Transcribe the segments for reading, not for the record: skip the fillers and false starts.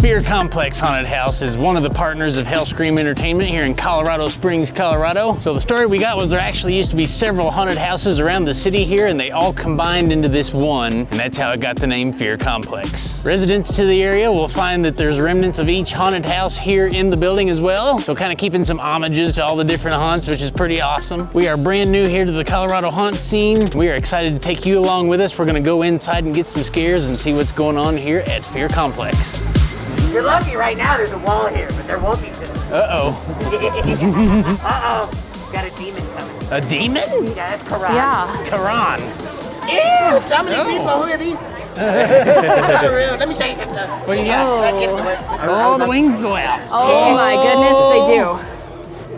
Fear Complex Haunted House is one of the partners of Hellscream Entertainment here in Colorado Springs, Colorado. So the story we got was there actually used to be several haunted houses around the city here, and they all combined into this one, and that's how it got the name Fear Complex. Residents to the area will find that there's remnants of each haunted house here in the building as well, so kind of keeping some homages to all the different haunts, which is pretty awesome. We are brand new here to the Colorado haunt scene. We are excited to take you along with us. We're gonna go inside and get some scares and see what's going on here at Fear Complex. You're lucky right now there's a wall here, but there won't be soon. Uh-oh. Uh-oh. Got a demon coming. A demon? Yeah, that's Karan. Yeah. Karan. Ew, so many people. Who are these? Let me show you some stuff. What do you got? Oh, the wings go out. Oh my goodness, they do.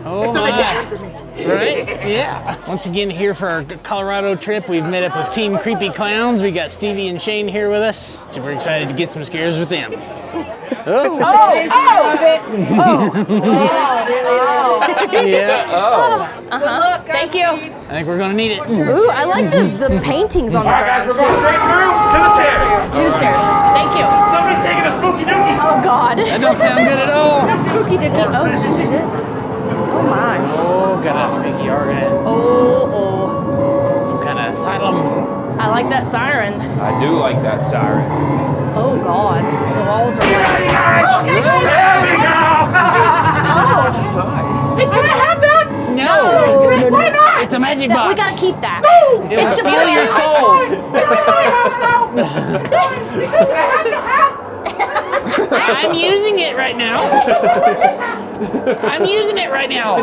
Oh my. Right? Yeah. Once again, here for our Colorado trip, we've met up with Team Creepy Clowns. We got Stevi and Shane here with us. Super excited to get some scares with them. Oh. Yeah. Oh. Uh-huh. Thank you. I think we're gonna need it. Ooh, I like the paintings on the Guys, ground. we're going straight through to the stairs. To the stairs. Thank you. Somebody's taking a spooky dookie. Oh God. That don't sound good at all. Spooky dookie. Oh shit. Oh my. Oh, got a spooky organ. Oh. Some kind of asylum. I like that siren. I do like that siren. Oh God. The walls are like. There we go. Hey, can I have that? No. Why not? It's a magic box. We gotta keep that. It'll It's steal your soul. It's in my house now. Can I have the hat? I'm using it right now. I'm using it right now.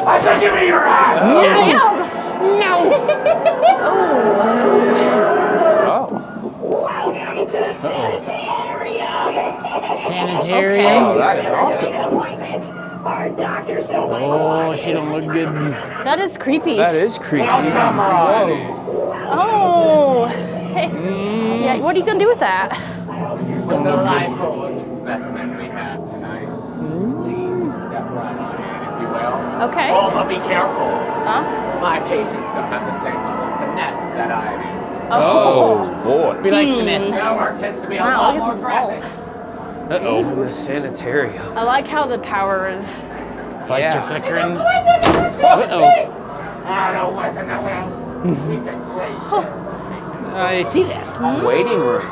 I said, give me your hat. No. Sanitarium. Oh, that is awesome. Oh, she don't look good. That is creepy. That is creepy. Oh. Hey. Yeah. What are you gonna do with that? The live specimen we have tonight. Please step right on in, if you will. Okay. Oh, but be careful. Huh? My patients don't have the same level of finesse that I do. Oh, boy. We like finesse. Our tends to be a Wow, lot look more at this graphic. Uh-oh. In the sanitarium. I like how the power is. Lights are flickering. Uh-oh. I don't wasn't the hell. I see that. Waiting room.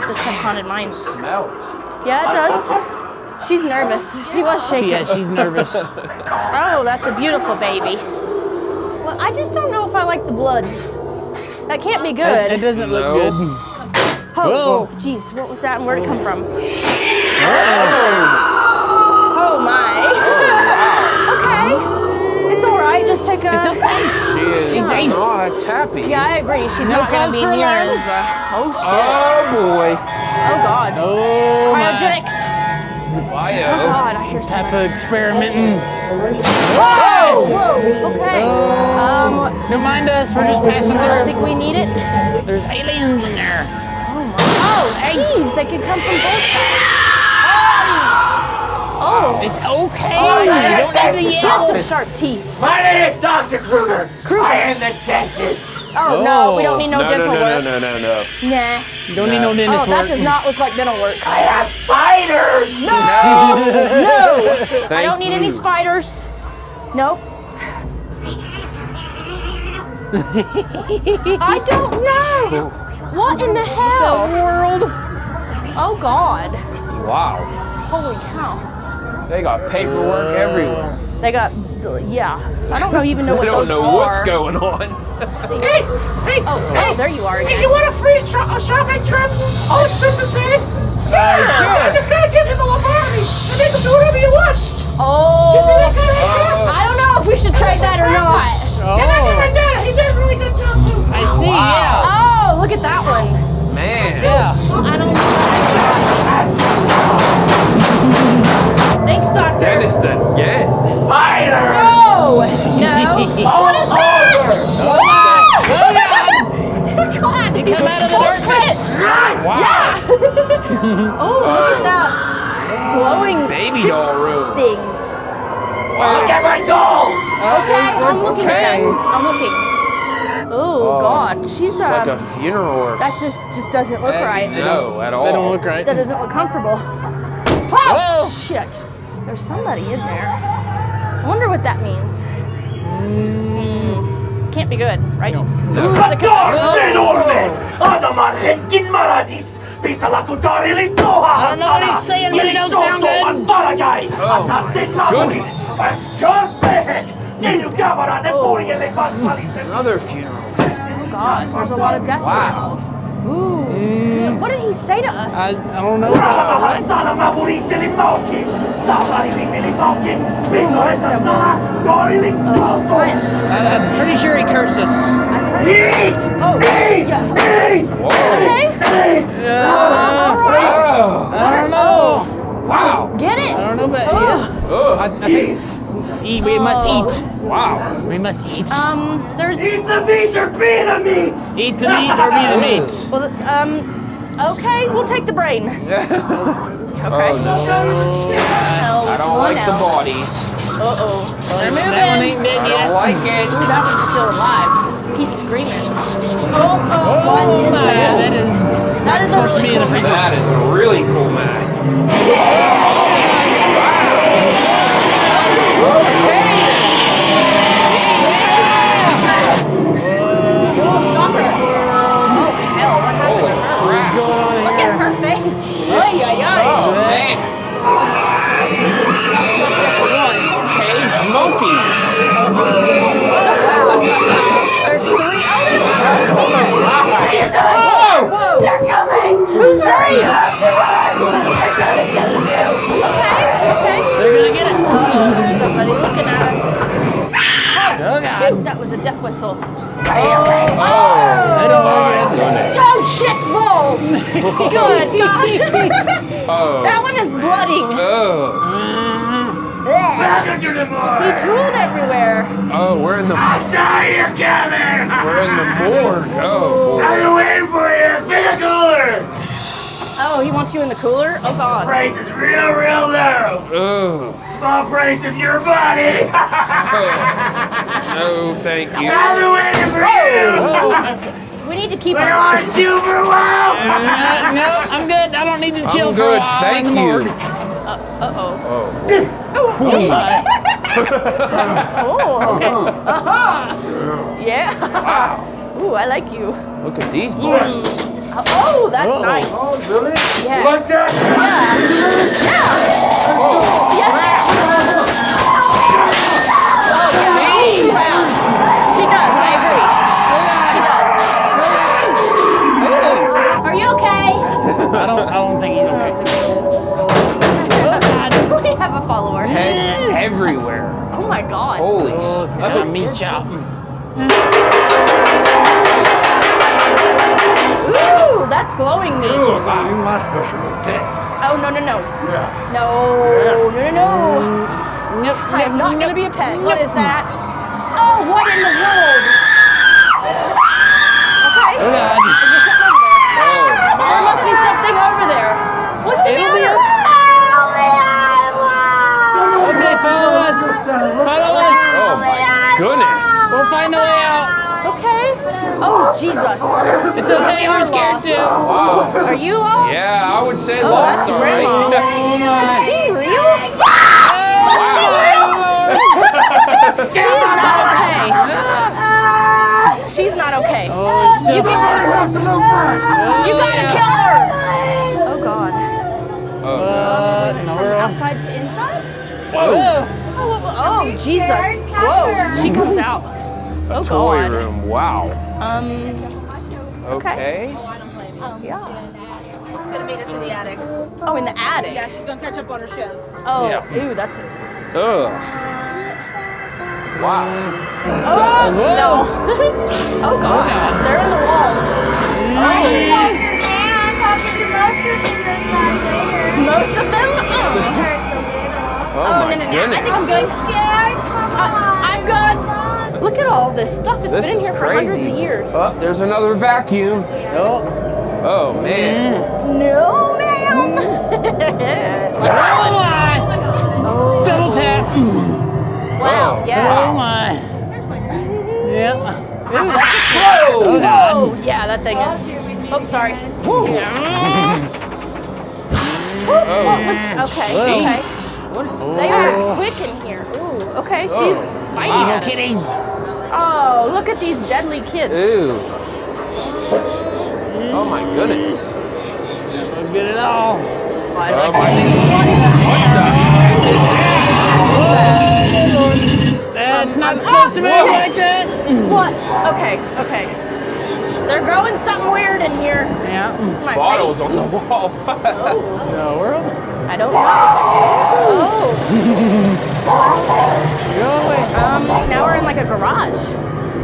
This haunted mines. Smells. Yeah, it does. She's nervous. She was shaking. Yeah, she's nervous. Oh, that's a beautiful baby. Well, I just don't know if I like the blood. That can't be It good. doesn't look No. good. Oh, Whoa. jeez, what was that and where'd it come from? Oh my. Okay. It's all right. Just take a. It's okay. She is not happy. Yeah, I agree. She's No not gonna cause be for near alarm. as. Oh shit. Oh, boy. Oh God. Oh, my. Cryogenics. Oh Bio. God, I hear Type something. of experimenting. Whoa! Whoa! Okay. Don't mind us. We're just passing I don't through. think we need it. There's aliens in there. Oh, jeez, they could come from both sides. Oh! It's okay. Oh, You yeah. don't have to She yell. has some sharp teeth. My name is Dr. Kruger. I am the dentist. Oh, no, we don't need no dental work. No. Nah. You don't need no dentist Oh, that work. does not look like dental work. I have spiders. No! I don't need any spiders. Nope. I don't know. What in the hell? World. Oh God. Wow. Holy cow. They got paperwork everywhere. They got, yeah. I don't even know what They don't those know are. what's going on. Hey, Oh, there you are hey, again. you want a free shopping trip? All expenses paid? Sure. I just gotta give him a lobotomy and make him do whatever you want. Oh. You see that guy right there? I don't know if we should trade that or not. And that guy right there, he did a really good job too. I see, yeah. Oh, look at that one. Man. Yeah. I don't know. Thanks, Doctor. Dentist again. Spider. No. What is that? Oh, God. God. They come out of the darkness. Wow. Oh, look at that. Glowing Baby doll room. things. Look at my doll. Okay, I'm looking okay. at that. I'm looking. Oh God, she's It's like a funeral or that just doesn't look right. No, at all. They don't look right. That doesn't look comfortable. Oh shit! There's somebody in there. I wonder what that means. Can't be good, right? No. I don't know what he's saying, but it don't sound good. Another funeral. Oh God, there's a lot of death Wow. here. Ooh. What did he say to us? I don't know. Science. I'm pretty sure he cursed us. Oh. Eat! Okay. I don't know. Wow. Get it. I don't know, but yeah. I think we must eat. Wow. We must eat. There's. Eat the meat or be the meat! Eat the meat or be the meat. Well, okay, we'll take the brain. Okay. Oh, no. Hell, I don't like the bodies. Uh-oh. They're moving. That one ain't dead I yet. don't like it. Ooh, that one's still alive. He's screaming. Oh What is my, that? that is a supposed to really be in the cool freezer. That is a really cool mask. Oh, shocker. Oh, hell, what happened to her? Crap. Look at her face. Oy, oy, oy. Oh, man. Subject one. Cage monkeys. Oh, wow. There's three. Oh, there's Whoa! They're coming! Who's there? They're gonna get you! Okay. They're gonna get us. There's somebody looking at us. Oh God. Shoot, that was a death whistle. I don't like it. Oh, shit, balls! Good gosh. Oh. That one is blooding. He drooled everywhere. Oh, we're in the You're coming! we're in the morgue. Oh, boy. I'm waiting for you! Big cooler! Oh, he wants you in the cooler? Oh, God. Price is real narrow! Oh. Small price of your body! No, thank you. I've been waiting for you! Jesus. We need to keep We our want to chill for a while! No, I'm good. I don't need to chill I'm for a good, while. thank in the you. morgue. Uh-oh. Oh. Oh my. Oh, okay. Yeah. Ooh, I like you. Look at these buttons. Oh, that's nice. Really? Yes. What's that? She does, I agree. She does. Are you okay? I don't think he's okay. Oh God. We have a follower. Heads everywhere. Oh my God. Holy Oh, some kind of smokes. meat chop. Ooh, that's glowing meat. My special pick. Oh, no. Yeah. No. Nope. I'm not going to be a pet. What is that? Oh, what in the world? Okay. Oh God. Is there something over there? There must be something over there. What's the It'll be matter? Okay, follow us. Follow us. Oh my goodness. We'll find a way out. Okay. Oh, Jesus. It's okay. We're scared too. Wow. Are you lost? Yeah, I would say Oh, lost that's all Grandma. right. Oh Is my. she real? She's real. She's not okay. Oh, it's You still. gotta kill her. Oh God. From Nora. outside to inside? Whoa. Oh Jesus. Whoa. She comes out. Oh Toy God. room. Wow. Okay. Okay. Yeah. Gonna meet us in the attic. Oh, in the attic. Yeah, she's gonna catch up on her shows. Oh, Yeah. ooh, that's. Ugh. Wow. Oh no. Oh gosh, they're in the walls. Most of them? Oh my no. goodness. I think I'm good. I'm good. Look at all this stuff. It's This been in is here for crazy. hundreds of years. Oh, there's another vacuum. Oh. Oh man. No, ma'am. Oh my. Double tap. Wow. Oh, Yeah. Oh my. Yeah. Whoa! Whoa! Yeah, that thing is. Oh, sorry. Yeah. What was? Okay. Okay. What is They are quick in here. Ooh. Okay. She's biting at us. Kitties. Oh, look at these deadly kids. Ew. Oh my goodness. Not good at all. Oh my What the heck is that? That's not supposed to move like that. What? Okay. Okay. They're growing something weird in here. Yeah. My Bottles face. on the wall. The world. I don't know. Oh. Now we're in like a garage.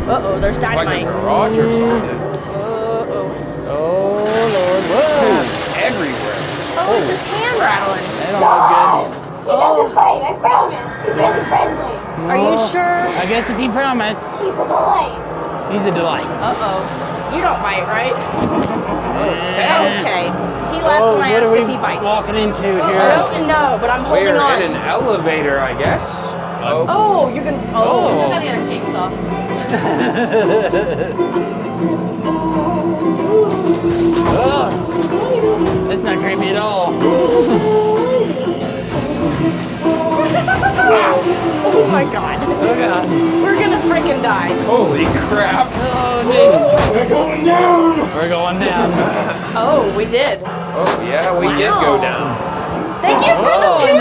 Uh-oh, there's Like a dynamite. garage or something. Uh-oh. Oh Lord. Whoa. Everywhere. Oh, it's his hand rattling. That don't look good. Oh. Fight, I promise. He's very friendly. Are you sure? I guess if he promised, He's a delight. he's a delight. Uh-oh. You don't bite, right? Yeah. Okay. He left when I what asked are we if he bites. walking into I here? don't know, but I'm holding We're on. in an elevator, I guess. Oh. Oh, you're gonna. Oh. I got a chainsaw. That's not creepy at all. Oh my god. Oh God. We're gonna freaking die. Holy crap. Oh, dang. We're going down. We're going down. Oh, we did. Oh yeah, we did go Wow. down. Thank you for the tune.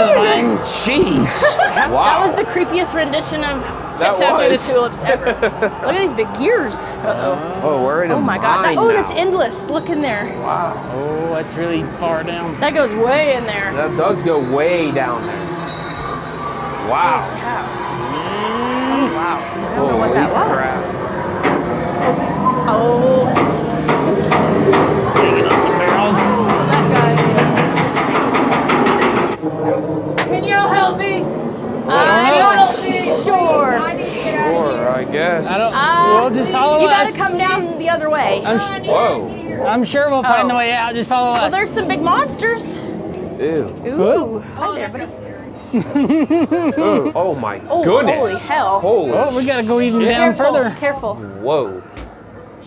Jeez. That Wow. was the creepiest rendition of That Tiptoe Through the was. Tulips ever. Look at these big gears. Uh-oh. Oh, we're in a Oh my god. mine Oh, now. that's endless. Look in there. Wow. Oh, that's really far down. That goes way in there. That does go way down there. Wow. Oh wow. I don't know what that was. Crap. Oh, Digging up the barrels. that guy. Can y'all help me? I'm sure. Sure, I guess. I don't. We'll just follow You us. gotta come down the other way. Whoa. I'm sure we'll find Oh. the way out. Just follow us. Well, there's some big monsters. Ew. Ooh. Hi there, buddy. Ooh. Oh my Oh, goodness. holy hell. Holy Oh, we gotta go even down Careful, further. careful. Whoa.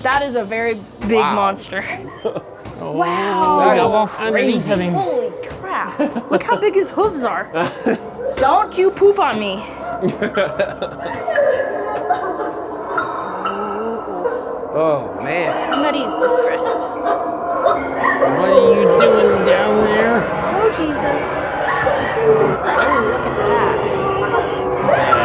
That is a very big Wow. monster. Oh, Wow. we That gotta is walk underneath of him. Holy crap. Look how big his hooves are. Don't you poop on me. Oh man. Somebody's distressed. What are you doing down there? Oh, Jesus. Oh, look at that.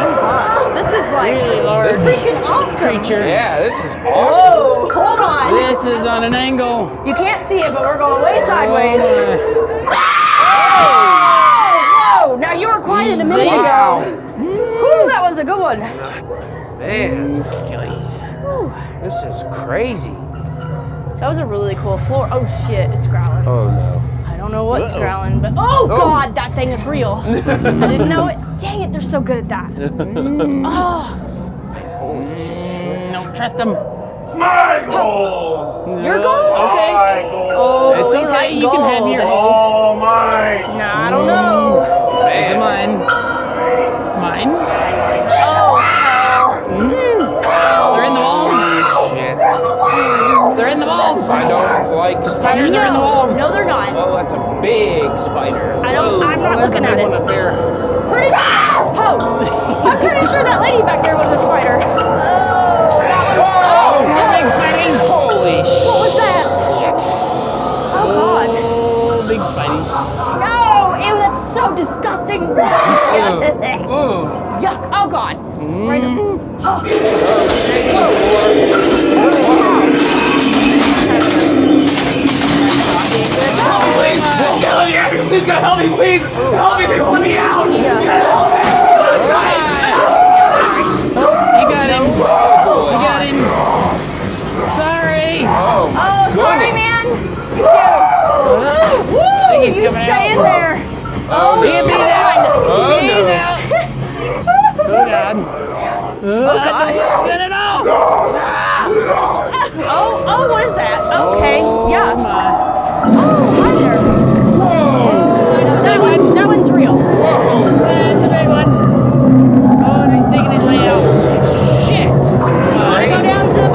Oh, gosh. This is like Really large freaking awesome. creature. Yeah, this is awesome. Whoa, hold on. This is on an angle. You can't see it, but we're going way sideways. Oh, Whoa! Now you were quiet a minute Wow. ago. Whew, that was a good one. Man, Skillies. Whew. this is crazy. That was a really cool floor. Oh shit, it's growling. Oh no. I don't know what's Uh-oh. growling, but oh god, that thing is real. I didn't know it. Dang it, they're so good at that. Oh, Don't trust him. your goal? Okay. Oh, It's we okay. like You can have gold. your. Nah, I don't know. It's Man. mine. Mine? Oh hell. They're in the walls. Shit. They're in the walls. I don't like Spiders are in the walls. No, they're not. Oh, that's a big spider. I don't. I'm not There's a looking big at one it. up there. Pretty sure. Oh, I'm pretty sure that lady back there was a spider. Oh, Big spiders. holy What was that? Oh god. Oh, big spiders. No! Ew, that's so disgusting. Yuck. Oh god. Right up. Oh. shit. Please God, help me, please! Help me, people, let me out! You got him. You got him. Sorry. Oh my Oh, sorry, goodness. man. I think he's You coming stay out. in there. Oh, he's no. behind us. Oh, He's no. out. Oh God. Oh gosh. Get it off. Oh, what is that? Okay, Oh yeah. my. Oh, hi there. That one's real. That's a big one. Oh, and he's digging his way out. Shit. Wanna go down to the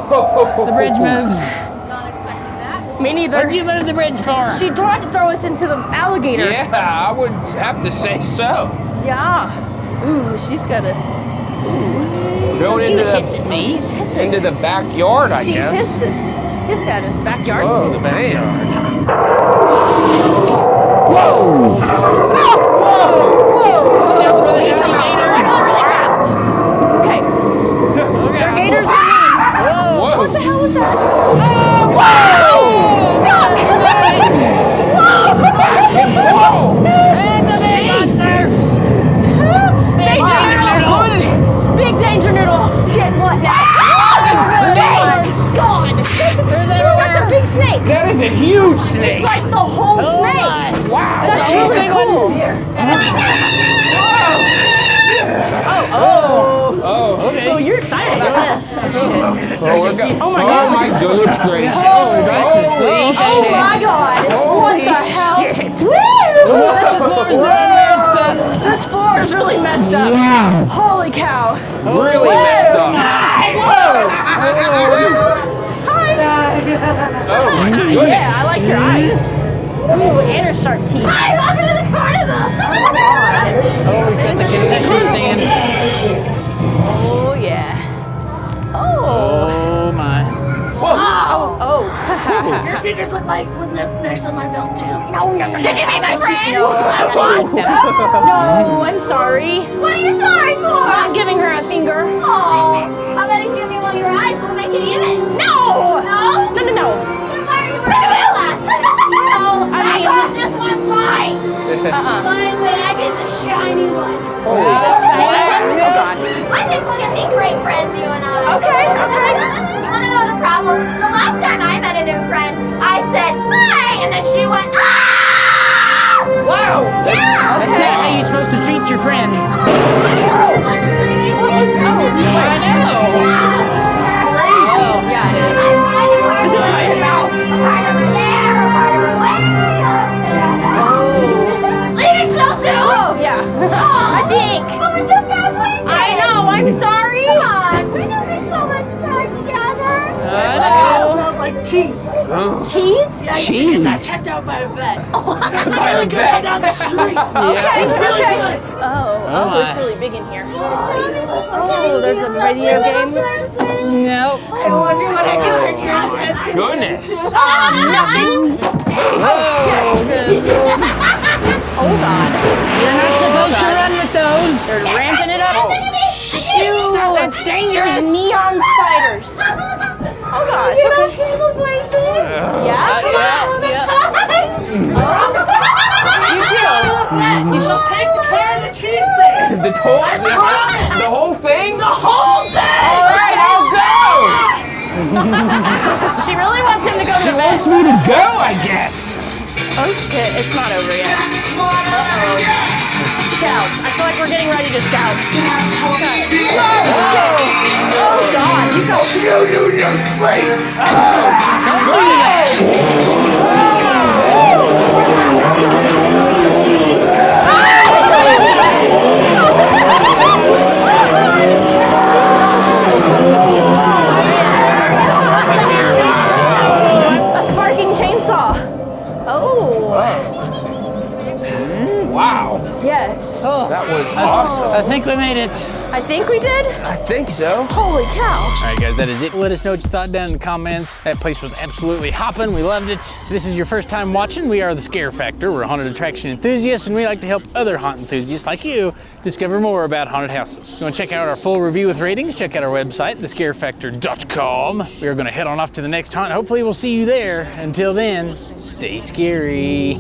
The bridge moves. Me neither. What'd you move the bridge for? She tried to throw us into the alligator. Yeah, I would have to say so. Yeah. Ooh, she's got a. We're going into hiss at me. She's hissing. the backyard, I She guess. hissed us. Hissed at us. Backyard. Oh, the man. Whoa! Really fast. Okay. They're gators and me. Whoa. What the hell was that? Big danger noodle. Shit, what now? God! That's a big snake. That is a huge snake. It's like the whole snake. Wow. That's really cool. Oh, okay. Oh, you're excited about this. Oh my goodness gracious. Oh my God. What the hell? This floor is really messed up. Holy cow. Really messed up. Oh my goodness. Yeah, I like your eyes. Ooh, and her sharp teeth. Hi, welcome to the carnival. Oh, we've got the concession stand. Oh, yeah. Oh my. Oh. Your fingers look like with nice on my belt too. No. Did you meet my friend? No, I want them. No, I'm sorry. What are you sorry for? I'm not giving her a finger. Oh, how about if you give me one of your eyes? We'll make it even. No. No? No. Then why are you wearing eyeglasses? No, I Back mean- off, this one's mine. Mine, but I get the shiny one. Oh, God. I think we're gonna be great friends, you and I. Okay. You wanna know the problem? The last time I met a new friend, I said, hi, and then she went, ah! Wow. Yeah! That's not how you're supposed to treat your friends. I know. Crazy. Yeah, it is. Is it tight mouth? A part over there, a part over way over there. Leaving so soon? Oh, yeah. I think. But we just got acquainted. I know. I'm sorry. Come on, we don't need so much time together. It smells like cheese. Cheese? Yeah, you should get that checked out by a vet. It's a really good right down the street. Okay. It's really good. Oh, it's really big in here. Oh, there's a video game. No. I wonder what I can turn your interest in. Goodness. Nothing. Oh, shit. Oh, God. You're not supposed to run with those. They're ramping it up. Ew, That's dangerous. there's neon spiders. Oh, gosh. You know people places? Yeah? You too. You will take the can of the cheese there. The whole thing? The whole thing. All right, I'll go. She really wants him to go to She the wants vet. me to go, I guess. Oh, shit. It's not over yet. Uh-oh. Shout. I feel like we're getting ready to shout. Okay. Oh, God. You go. A sparking chainsaw. Oh. Wow, Yes. that was awesome. I think we made it. I think we did. I think so. Holy cow. All right, guys, that is it. Let us know what you thought down in the comments. That place was absolutely hopping. We loved it. If this is your first time watching, we are The Scare Factor. We're haunted attraction enthusiasts, and we like to help other haunt enthusiasts like you discover more about haunted houses. If you want to check out our full review with ratings, check out our website, thescarefactor.com. We are going to head on off to the next haunt. Hopefully, we'll see you there. Until then, stay scary.